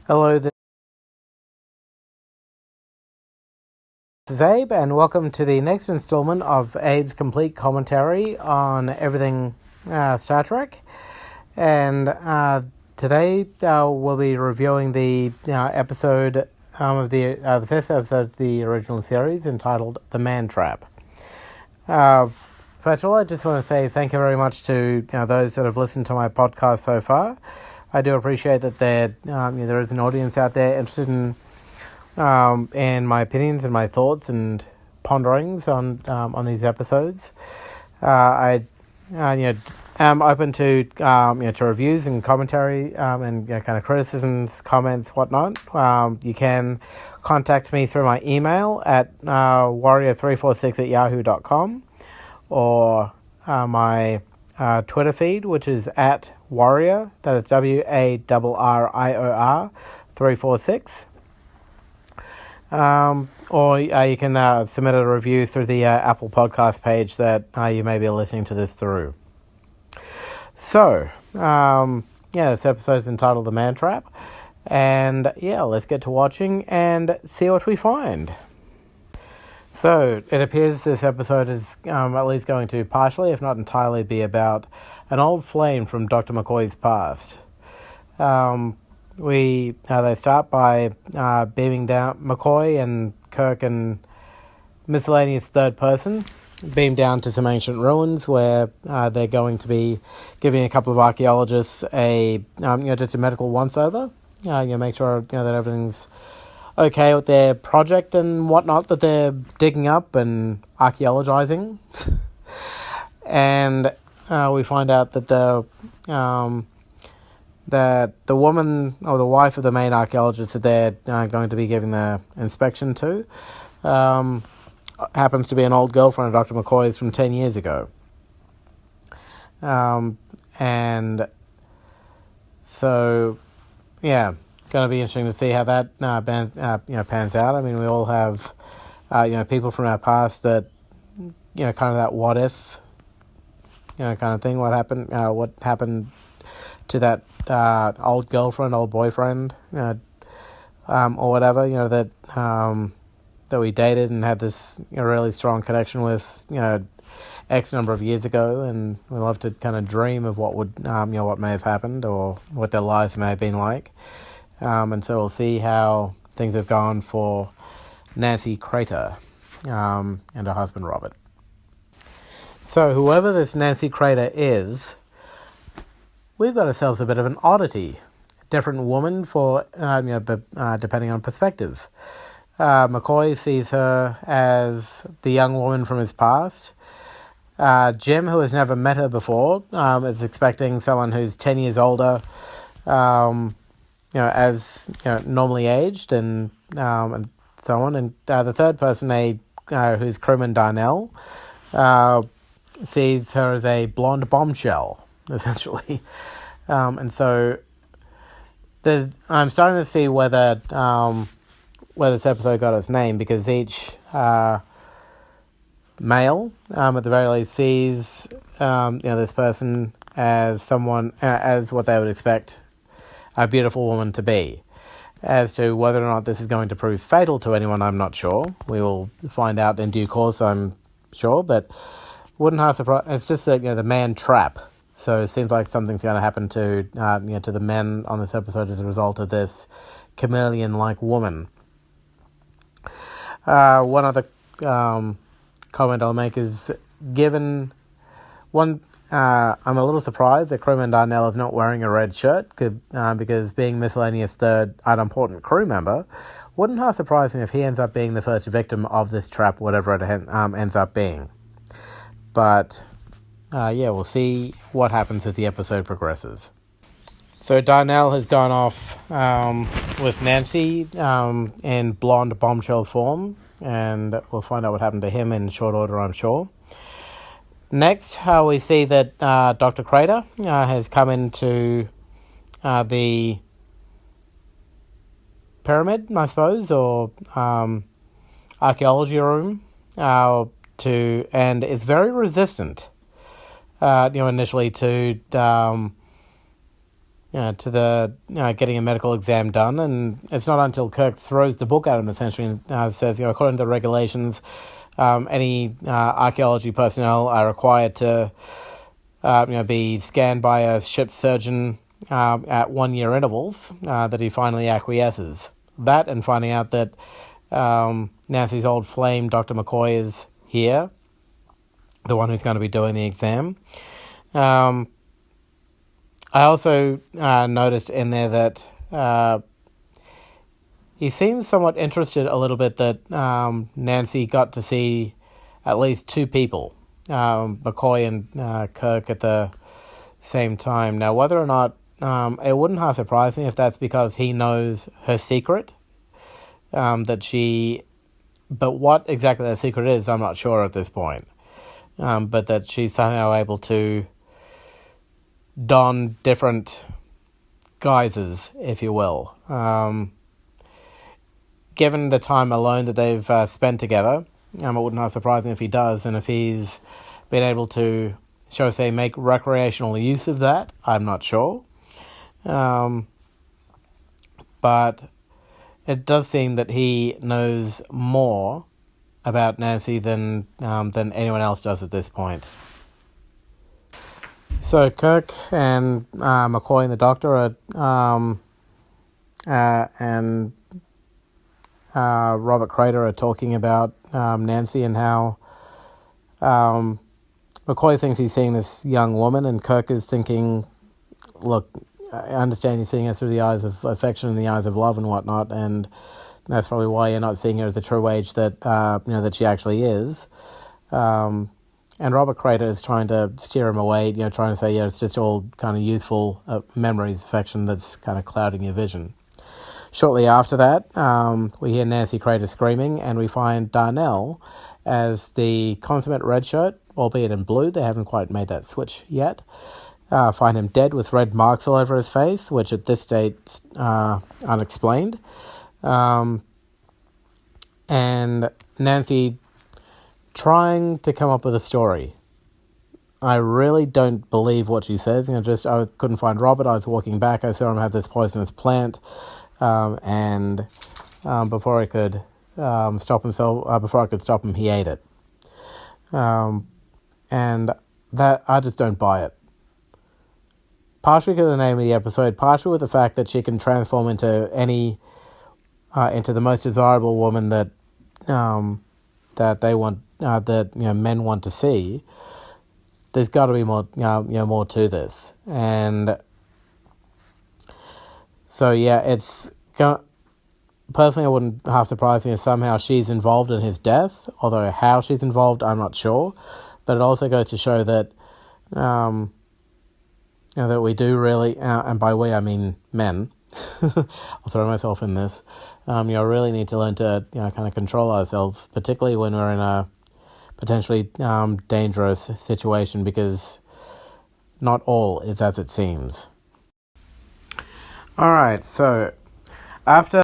Hello, this is Abe, and welcome to the next installment of Abe's complete commentary on everything Star Trek. And today we'll be reviewing the episode of the fifth episode of the original series entitled "The Man Trap." First of all, I just want to say thank you very much to those that have listened to my podcast so far. I do appreciate that there is an audience out there interested in my opinions and my thoughts and ponderings on these episodes. I am open to to reviews and commentary and kind of criticisms, comments, whatnot. You can contact me through my email at warrior346@yahoo.com or my Twitter feed, which is at warrior, that is WARRIOR 346. Or you can submit a review through the Apple Podcast page that you may be listening to this through. So, this episode is entitled "The Man Trap," and let's get to watching and see what we find. So, it appears this episode is at least going to partially, if not entirely, be about an old flame from Dr. McCoy's past. They start by beaming down McCoy and Kirk and miscellaneous third person beam down to some ancient ruins where they're going to be giving a couple of archaeologists just a medical once-over. Make sure that everything's okay with their project and whatnot that they're digging up and archaeologizing. And we find out that the woman or the wife of the main archaeologist that they're going to be giving the inspection to happens to be an old girlfriend of Dr. McCoy's from 10 years ago. And so, going to be interesting to see how that pans out. I mean, we all have people from our past that kind of that what if kind of thing. What happened to that old girlfriend, old boyfriend, or whatever, that we dated and had this really strong connection with, X number of years ago, and we love to kind of dream of what would, what may have happened or what their lives may have been like. And so we'll see how things have gone for Nancy Crater and her husband Robert. So whoever this Nancy Crater is, we've got ourselves a bit of an oddity. Different woman for, depending on perspective. McCoy sees her as the young woman from his past. Jim, who has never met her before, is expecting someone who's 10 years older, as normally aged and so on. And the third person, who's crewman Darnell, sees her as a blonde bombshell, essentially. And so I'm starting to see whether this episode got its name, because each male, at the very least, sees this person as someone, as what they would expect a beautiful woman to be. As to whether or not this is going to prove fatal to anyone, I'm not sure. We will find out in due course, I'm sure, but wouldn't have surprised. It's just the man trap. So it seems like something's going to happen to to the men on this episode as a result of this chameleon-like woman. One other comment I'll make is, given one, I'm a little surprised that crewman Darnell is not wearing a red shirt, because being miscellaneous third unimportant crew member, wouldn't have surprised me if he ends up being the first victim of this trap, whatever it ends up being. But we'll see what happens as the episode progresses. So Darnell has gone off with Nancy in blonde bombshell form, and we'll find out what happened to him in short order, I'm sure. Next, we see that Dr. Crater has come into the pyramid, I suppose, or archaeology room, and is very resistant, initially to to the getting a medical exam done, and it's not until Kirk throws the book at him essentially and says, according to the regulations, any archaeology personnel are required to be scanned by a ship surgeon at 1 year intervals, that he finally acquiesces. That and finding out that Nancy's old flame, Dr. McCoy, is here, the one who's going to be doing the exam. I also noticed in there that he seems somewhat interested a little bit that Nancy got to see at least two people, McCoy and Kirk, at the same time. Now, whether or not, it wouldn't have surprised me if that's because he knows her secret, but what exactly that secret is, I'm not sure at this point. But that she's somehow able to don different guises, if you will. Given the time alone that they've spent together, it wouldn't have surprised me if he does, and if he's been able to, shall we say, make recreational use of that, I'm not sure. But it does seem that he knows more about Nancy than anyone else does at this point. So Kirk and McCoy and the Doctor and Robert Crater are talking about Nancy and how McCoy thinks he's seeing this young woman, and Kirk is thinking, look, I understand you're seeing her through the eyes of affection and the eyes of love and whatnot, and that's probably why you're not seeing her as the true age that that she actually is. And Robert Crater is trying to steer him away, trying to say, it's just all kind of youthful memories, affection that's kind of clouding your vision. Shortly after that, we hear Nancy Crater screaming, and we find Darnell as the consummate red shirt, albeit in blue. They haven't quite made that switch yet. Find him dead with red marks all over his face, which at this stage unexplained. And Nancy trying to come up with a story. I really don't believe what she says. I couldn't find Robert. I was walking back. I saw him have this poisonous plant, and before I could stop him, he ate it. And that I just don't buy it. Partially because of the name of the episode, partially with the fact that she can transform into into the most desirable woman that they want, men want to see. There's got to be more, more to this, and so it's personally, I wouldn't half surprise me if somehow she's involved in his death. Although how she's involved, I'm not sure. But it also goes to show that, that we do really, and by we I mean men. I'll throw myself in this. Really need to learn to kind of control ourselves, particularly when we're in a potentially dangerous situation, because not all is as it seems. All right, so after